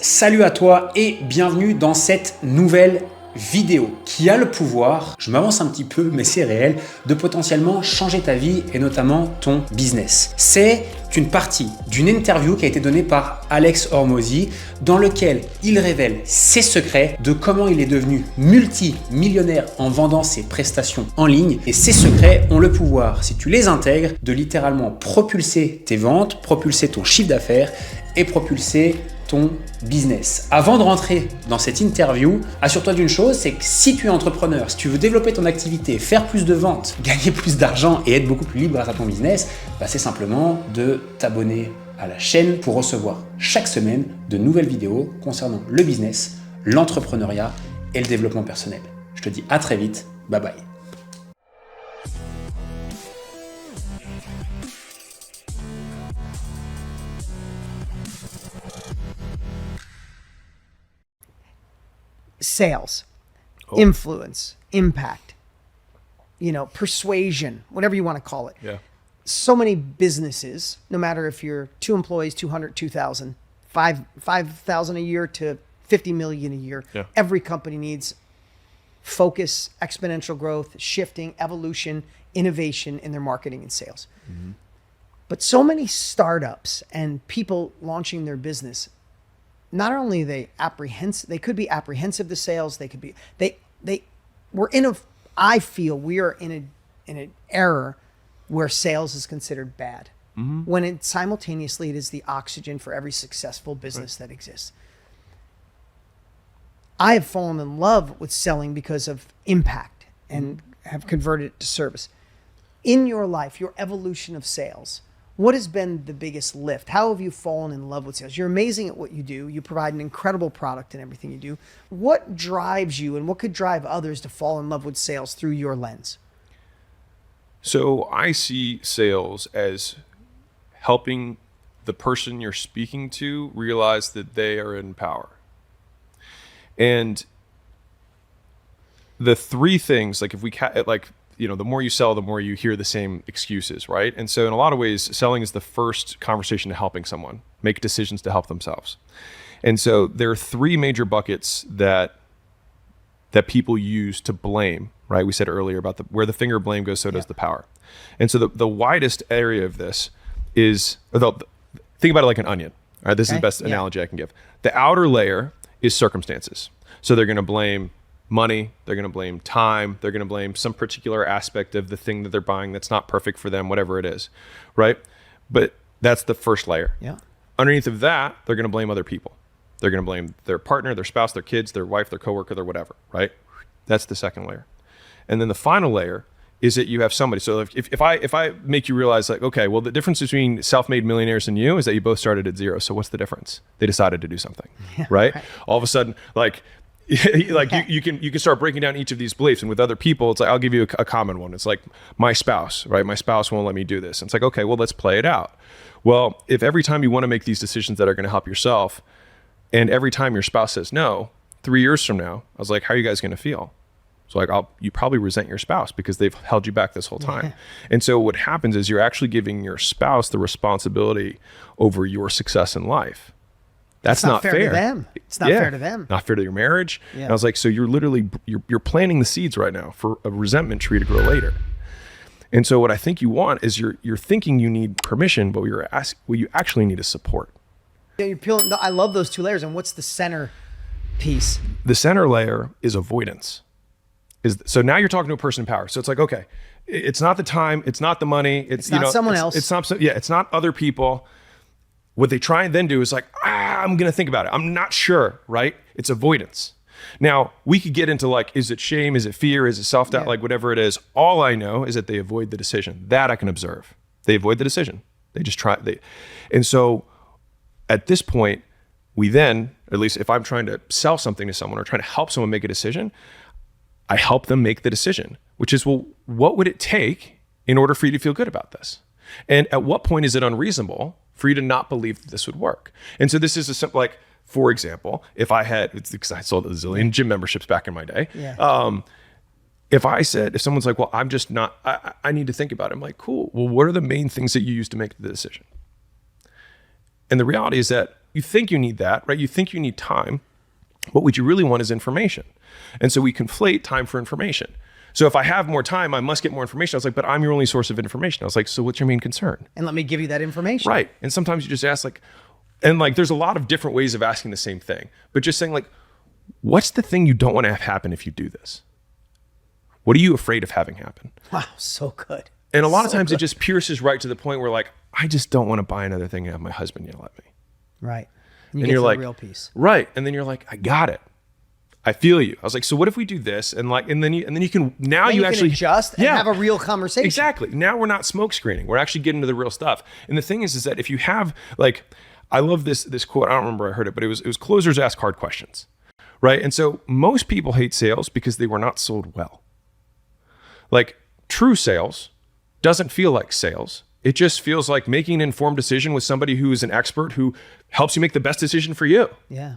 Salut à toi et bienvenue dans cette nouvelle vidéo qui a le pouvoir, je m'avance un petit peu mais c'est réel, de potentiellement changer ta vie et notamment ton business. C'est une partie d'une interview qui a été donnée par Alex Hormozi dans lequel il révèle ses secrets de comment il est devenu multimillionnaire en vendant ses prestations en ligne, et ces secrets ont le pouvoir, si tu les intègres, de littéralement propulser tes ventes, propulser ton chiffre d'affaires et propulser ton business. Avant de rentrer dans cette interview, assure-toi d'une chose, c'est que si tu es entrepreneur, si tu veux développer ton activité, faire plus de ventes, gagner plus d'argent et être beaucoup plus libre grâce à ton business, c'est simplement de t'abonner à la chaîne pour recevoir chaque semaine de nouvelles vidéos concernant le business, l'entrepreneuriat et le développement personnel. Je te dis à très vite, bye bye. Sales, influence, impact, persuasion, whatever you want to call it. Yeah. So many businesses, no matter if you're 2 employees, 200, 2,000, 5,000 a year to 50 million a year. Yeah. Every company needs focus, exponential growth, shifting, evolution, innovation in their marketing and sales. Mm-hmm. But so many startups and people launching their business, not only are they could be apprehensive to sales. They could be, I feel we are in an era where sales is considered bad, when simultaneously it is the oxygen for every successful business that exists. I have fallen in love with selling because of impact and have converted it to service. In your life, your evolution of sales, what has been the biggest lift? How have you fallen in love with sales? You're amazing at what you do. You provide an incredible product in everything you do. What drives you and what could drive others to fall in love with sales through your lens? So I see sales as helping the person you're speaking to realize that they are in power. And the three things, like if we the more you sell, the more you hear the same excuses, right? And so in a lot of ways, selling is the first conversation to helping someone make decisions to help themselves. And so there are three major buckets that people use to blame, right? We said earlier about where the finger of blame goes, so does the power. And so the widest area of this is, think about it like an onion, all right? This is the best analogy I can give. The outer layer is circumstances. So they're going to blame money, they're going to blame time, they're going to blame some particular aspect of the thing that they're buying that's not perfect for them, whatever it is, right? But that's the first layer. Yeah. Underneath of that, they're going to blame other people. They're going to blame their partner, their spouse, their kids, their wife, their coworker, their whatever, right? That's the second layer. And then the final layer is that you have somebody. So if I make you realize, like, okay, well, the difference between self-made millionaires and you is that you both started at zero. So what's the difference? They decided to do something, right? All of a sudden, you can start breaking down each of these beliefs. And with other people, it's like, I'll give you a common one. It's like my spouse, right? My spouse won't let me do this. And it's like, okay, well, let's play it out. Well, if every time you want to make these decisions that are going to help yourself, and every time your spouse says no, 3 years from now, I was like, how are you guys going to feel? So like, you probably resent your spouse because they've held you back this whole time. Yeah. And so what happens is you're actually giving your spouse the responsibility over your success in life. That's not fair to them. It's not fair to them. Not fair to your marriage. Yeah. And I was like, so you're literally, you're planting the seeds right now for a resentment tree to grow later. And so what I think you want is you're thinking you need permission, but what you actually need is support. Yeah, you're peeling. I love those two layers. And what's the center piece? The center layer is avoidance. So now you're talking to a person in power. So it's like, okay, it's not the time, it's not the money, it's not someone else. It's not other people. What they try and then do is like, I'm going to think about it. I'm not sure, right? It's avoidance. Now, we could get into like, is it shame? Is it fear? Is it self-doubt? Like whatever it is. All I know is that they avoid the decision. That I can observe. They avoid the decision. They just try. And so at this point, we then, at least if I'm trying to sell something to someone or trying to help someone make a decision, I help them make the decision, which is, well, what would it take in order for you to feel good about this? And at what point is it unreasonable for you to not believe that this would work? And so this is a simple, like, for example, if because I sold a zillion gym memberships back in my day. Yeah. If someone's like, well, I'm just not, I need to think about it. I'm like, cool. Well, what are the main things that you use to make the decision? And the reality is that you think you need that, right? You think you need time, but what you really want is information. And so we conflate time for information. So if I have more time, I must get more information. I was like, but I'm your only source of information. I was like, so what's your main concern? And let me give you that information. Right. And sometimes you just ask like, and like, there's a lot of different ways of asking the same thing, but just saying like, what's the thing you don't want to have happen if you do this? What are you afraid of having happen? Wow, so good. And a lot of times it just pierces right to the point where like, I just don't want to buy another thing and have my husband yell at me. Right. And get you're to like, the real piece. Right. And then you're like, I got it. I feel you. I was like, so what if we do this? And like, and then you can, now Then you can actually adjust and have a real conversation. Exactly. Now we're not smoke screening. We're actually getting to the real stuff. And the thing is that if you have like, I love this quote. I don't remember where I heard it, but it was closers ask hard questions. Right. And so most people hate sales because they were not sold well. Like true sales doesn't feel like sales. It just feels like making an informed decision with somebody who is an expert who helps you make the best decision for you. Yeah.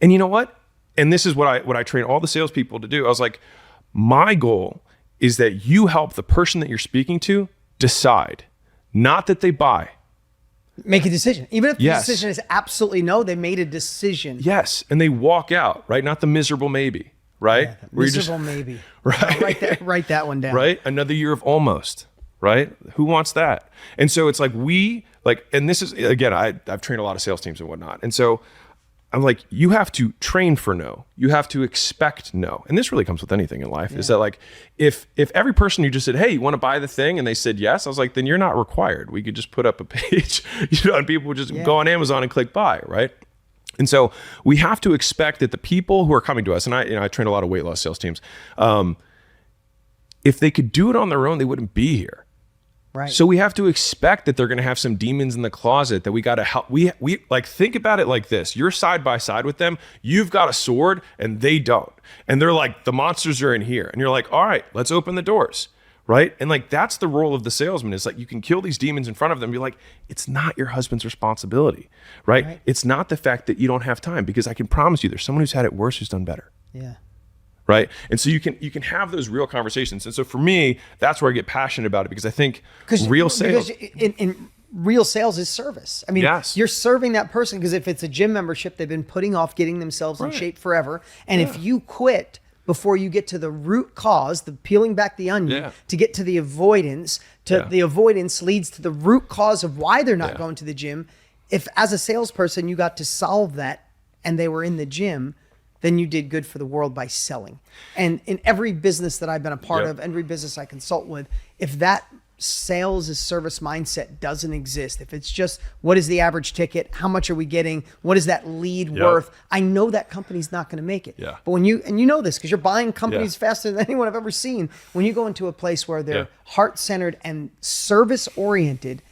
And you know what? And this is what I train all the salespeople to do. I was like, my goal is that you help the person that you're speaking to decide, not that they buy. Make a decision. Even if the Yes. decision is absolutely no, they made a decision. Yes. And they walk out, right? Not the miserable maybe, right? Yeah, Where you miserable maybe. Right. Write that one down. Right? Another year of almost, right? Who wants that? And so it's like and this is, again, I've trained a lot of sales teams and whatnot. And so I'm like, you have to train for no. You have to expect no. And this really comes with anything in life, is that like, if every person you just said, hey, you want to buy the thing? And they said yes, I was like, then you're not required. We could just put up a page, and people would just go on Amazon and click buy, right? And so we have to expect that the people who are coming to us, and I train a lot of weight loss sales teams, if they could do it on their own, they wouldn't be here. Right. So we have to expect that they're going to have some demons in the closet that we got to help. We like, think about it like this. You're side by side with them. You've got a sword and they don't. And they're like, the monsters are in here. And you're like, all right, let's open the doors. Right. And like, that's the role of the salesman, is like, you can kill these demons in front of them. Be like, it's not your husband's responsibility. Right. It's not the fact that you don't have time, because I can promise you there's someone who's had it worse who's done better. Yeah. Right. And so you can have those real conversations. And so for me, that's where I get passionate about it, because I think real sales. Because in real sales is service. I mean, you're serving that person, because if it's a gym membership, they've been putting off getting themselves in shape forever. And if you quit before you get to the root cause, the peeling back the onion to get to the avoidance, the avoidance leads to the root cause of why they're not going to the gym. If as a salesperson, you got to solve that and they were in the gym, then you did good for the world by selling. And in every business that I've been a part of, every business I consult with, if that sales is service mindset doesn't exist, if it's just, what is the average ticket? How much are we getting? What is that lead worth? I know that company's not going to make it. But when you know this, because you're buying companies faster than anyone I've ever seen, when you go into a place where they're heart-centered and service-oriented,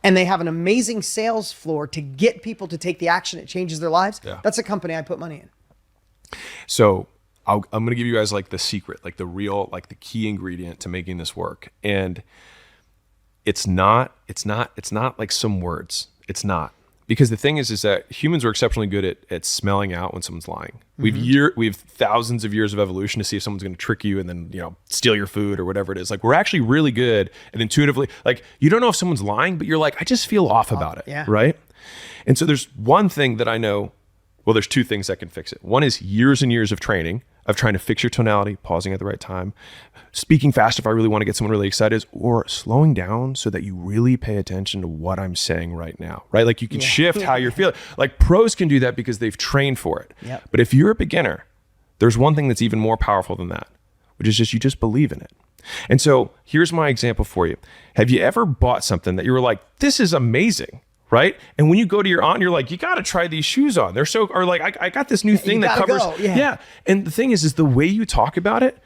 and they have an amazing sales floor to get people to take the action that changes their lives, that's a company I put money in. So I'm going to give you guys like the secret, like the real, like the key ingredient to making this work. And it's not like some words. It's not. Because the thing is that humans are exceptionally good at smelling out when someone's lying. We have thousands of years of evolution to see if someone's going to trick you and then, steal your food or whatever it is. Like, we're actually really good and intuitively, like, you don't know if someone's lying, but you're like, I just feel off about it. Yeah. Right. And so there's one thing that I know. Well, there's two things that can fix it. One is years and years of training, of trying to fix your tonality, pausing at the right time, speaking fast if I really want to get someone really excited, or slowing down so that you really pay attention to what I'm saying right now, right? Like, you can shift how you're feeling. Like, pros can do that because they've trained for it. But if you're a beginner, there's one thing that's even more powerful than that, which is you just believe in it. And so here's my example for you. Have you ever bought something that you were like, this is amazing? Right. And when you go to your aunt, you're like, you got to try these shoes on. They're so, or like, I got this new thing that covers. And the thing is the way you talk about it,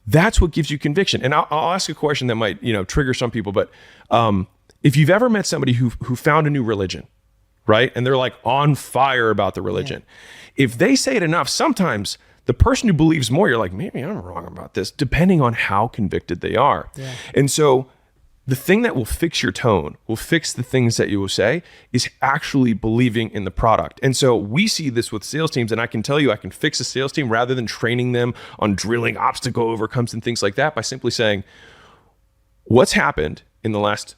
that's what gives you conviction. And I'll ask a question that might, trigger some people. But if you've ever met somebody who found a new religion, right, and they're like on fire about the religion, if they say it enough, sometimes the person who believes more, you're like, maybe I'm wrong about this, depending on how convicted they are. And so the thing that will fix your tone, will fix the things that you will say, is actually believing in the product. And so we see this with sales teams, and I can tell you, I can fix a sales team rather than training them on drilling obstacle overcomes and things like that, by simply saying, what's happened in the last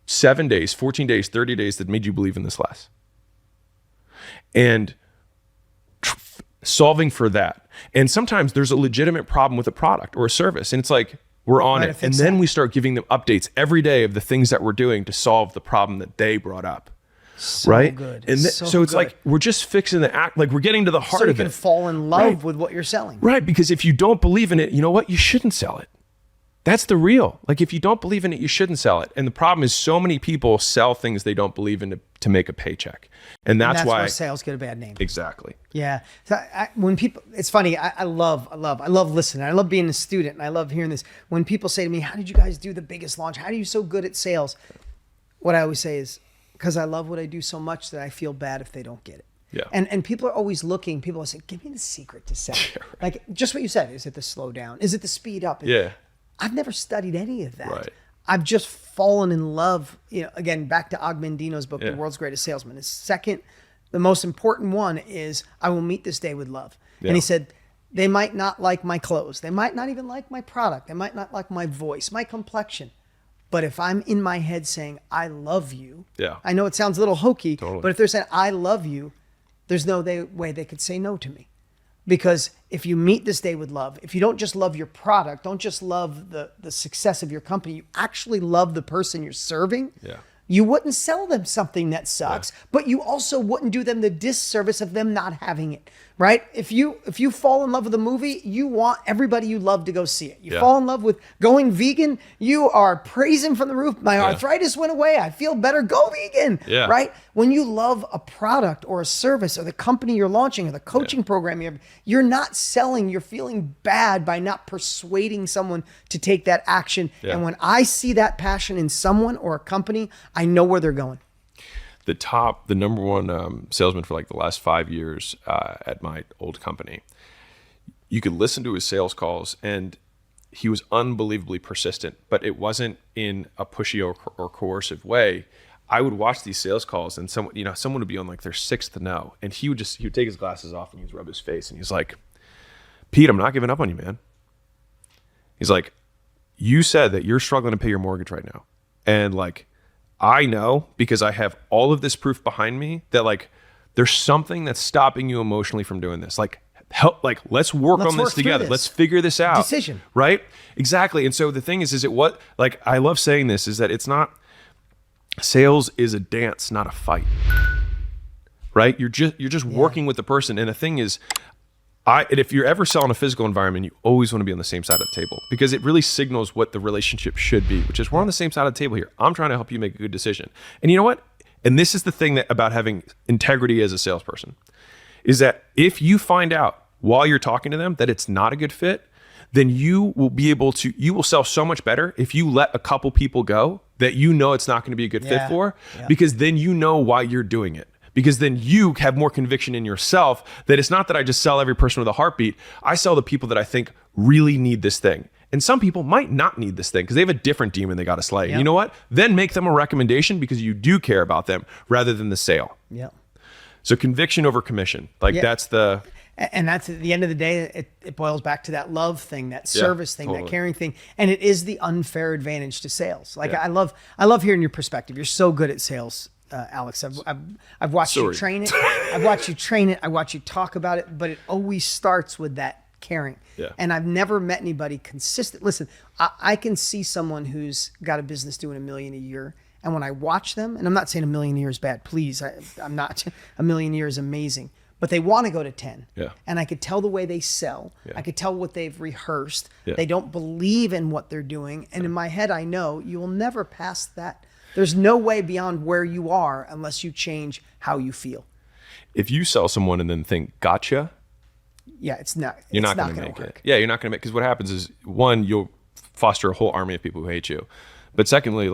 7 days, 14 days, 30 days that made you believe in this less? and solving for that. And sometimes there's a legitimate problem with a product or a service, and it's like, we're on it. And then we start giving them updates every day of the things that we're doing to solve the problem that they brought up. So right? Good. And so it's like, we're just fixing the act, like we're getting to the heart of it. So you can fall in love with what you're selling. Right, because if you don't believe in it, you know what? You shouldn't sell it. That's the real. Like if you don't believe in it, you shouldn't sell it. And the problem is so many people sell things they don't believe in to make a paycheck. And that's why sales get a bad name. Exactly. Yeah. So when people, it's funny. I love listening. I love being a student, and I love hearing this. When people say to me, "How did you guys do the biggest launch? How are you so good at sales?" What I always say is, because I love what I do so much that I feel bad if they don't get it. Yeah. And people are always looking. People are saying, "Give me the secret to sell." Yeah, right. Like just what you said. Is it the slow down? Is it the speed up? Yeah. I've never studied any of that. Right. I've just fallen in love. Again, back to Og Mandino's book, The World's Greatest Salesman. His second, the most important one is, I will meet this day with love. Yeah. And he said, they might not like my clothes. They might not even like my product. They might not like my voice, my complexion. But if I'm in my head saying, I love you, I know it sounds a little hokey, but if they're saying, I love you, there's no way they could say no to me. Because if you meet this day with love, if you don't just love your product, don't just love the success of your company, you actually love the person you're serving, you wouldn't sell them something that sucks, but you also wouldn't do them the disservice of them not having it, right? If you fall in love with a movie, you want everybody you love to go see it. You fall in love with going vegan, you are praising from the roof, my arthritis went away, I feel better, go vegan, right? When you love a product or a service or the company you're launching or the coaching program you're not selling, you're feeling bad by not persuading someone to take that action. And when I see that passion in someone or a company, I know where they're going. The number one salesman for like the last 5 years at my old company, you could listen to his sales calls and he was unbelievably persistent, but it wasn't in a pushy or coercive way. I would watch these sales calls and someone would be on like their sixth no. And he would take his glasses off and he'd rub his face and he's like, Pete, I'm not giving up on you, man. He's like, you said that you're struggling to pay your mortgage right now. And like, I know because I have all of this proof behind me that like, there's something that's stopping you emotionally from doing this. Like, let's work on this together. Let's figure this out. Decision. Right? Exactly. And so the thing is I love saying this is that it's not, sales is a dance, not a fight. Right? You're just working with the person. And the thing is, and if you're ever selling a physical environment, you always want to be on the same side of the table because it really signals what the relationship should be, which is we're on the same side of the table here. I'm trying to help you make a good decision. And you know what? And this is the thing about having integrity as a salesperson is that if you find out while you're talking to them that it's not a good fit, then you will sell so much better if you let a couple people go that you know it's not going to be a good fit for, because then you know why you're doing it. Because then you have more conviction in yourself that it's not that I just sell every person with a heartbeat. I sell the people that I think really need this thing. And some people might not need this thing because they have a different demon they got to slay. You know what? Then make them a recommendation because you do care about them rather than the sale. Yeah. So conviction over commission. That's the... And that's at the end of the day, it boils back to that love thing, that service thing, that caring thing. And it is the unfair advantage to sales. I love hearing your perspective. You're so good at sales. Alex, I've watched you train it. I've watched you train it. I watch you talk about it, but it always starts with that caring. Yeah. And I've never met anybody consistent. Listen, I can see someone who's got a business doing $1 million a year. And when I watch them, and I'm not saying $1 million a year is bad, please. I'm not. $1 million a year is amazing, but they want to go to 10. Yeah. And I could tell the way they sell. Yeah. I could tell what they've rehearsed. Yeah. They don't believe in what they're doing. And in my head, I know you will never pass that. There's no way beyond where you are unless you change how you feel. If you sell someone and then think, gotcha. Yeah, you're not going to make it. Yeah, you're not going to make, because what happens is, one, you'll foster a whole army of people who hate you. But secondly,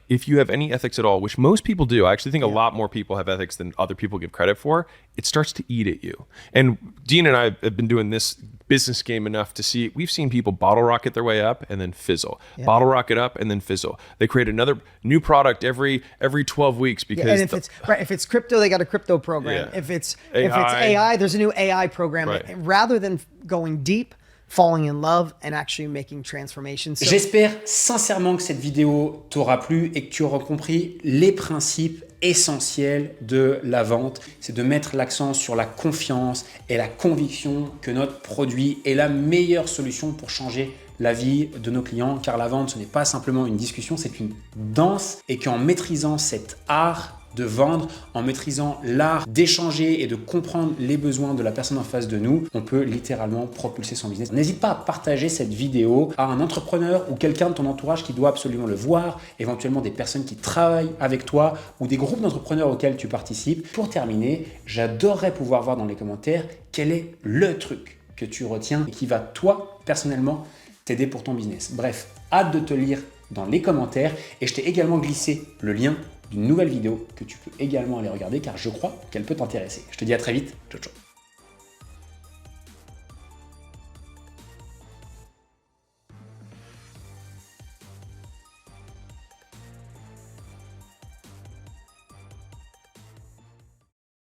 if you have any ethics at all, which most people do, I actually think a lot more people have ethics than other people give credit for, it starts to eat at you. And Dean and I have been doing this business game enough to see, we've seen people bottle rocket their way up and then fizzle. Yeah. Bottle rocket up and then fizzle. They create another new product every 12 weeks because... and if it's crypto, they got a crypto program. Yeah. If it's AI, there's a new AI program. Right. Rather than going deep, falling in love and actually making transformations. J'espère sincèrement que cette vidéo t'aura plu et que tu auras compris les principes essentiel de la vente, c'est de mettre l'accent sur la confiance et la conviction que notre produit est la meilleure solution pour changer la vie de nos clients, car la vente, ce n'est pas simplement une discussion, c'est une danse, et qu'en maîtrisant cet art de vendre, en maîtrisant l'art d'échanger et de comprendre les besoins de la personne en face de nous, on peut littéralement propulser son business. N'hésite pas à partager cette vidéo à un entrepreneur ou quelqu'un de ton entourage qui doit absolument le voir, éventuellement des personnes qui travaillent avec toi ou des groupes d'entrepreneurs auxquels tu participes. Pour terminer, j'adorerais pouvoir voir dans les commentaires quel est le truc que tu retiens et qui va, toi, personnellement, t'aider pour ton business. Bref, hâte de te lire dans les commentaires et je t'ai également glissé le lien d'une nouvelle vidéo que tu peux également aller regarder car je crois qu'elle peut t'intéresser. Je te dis à très vite. Ciao, ciao.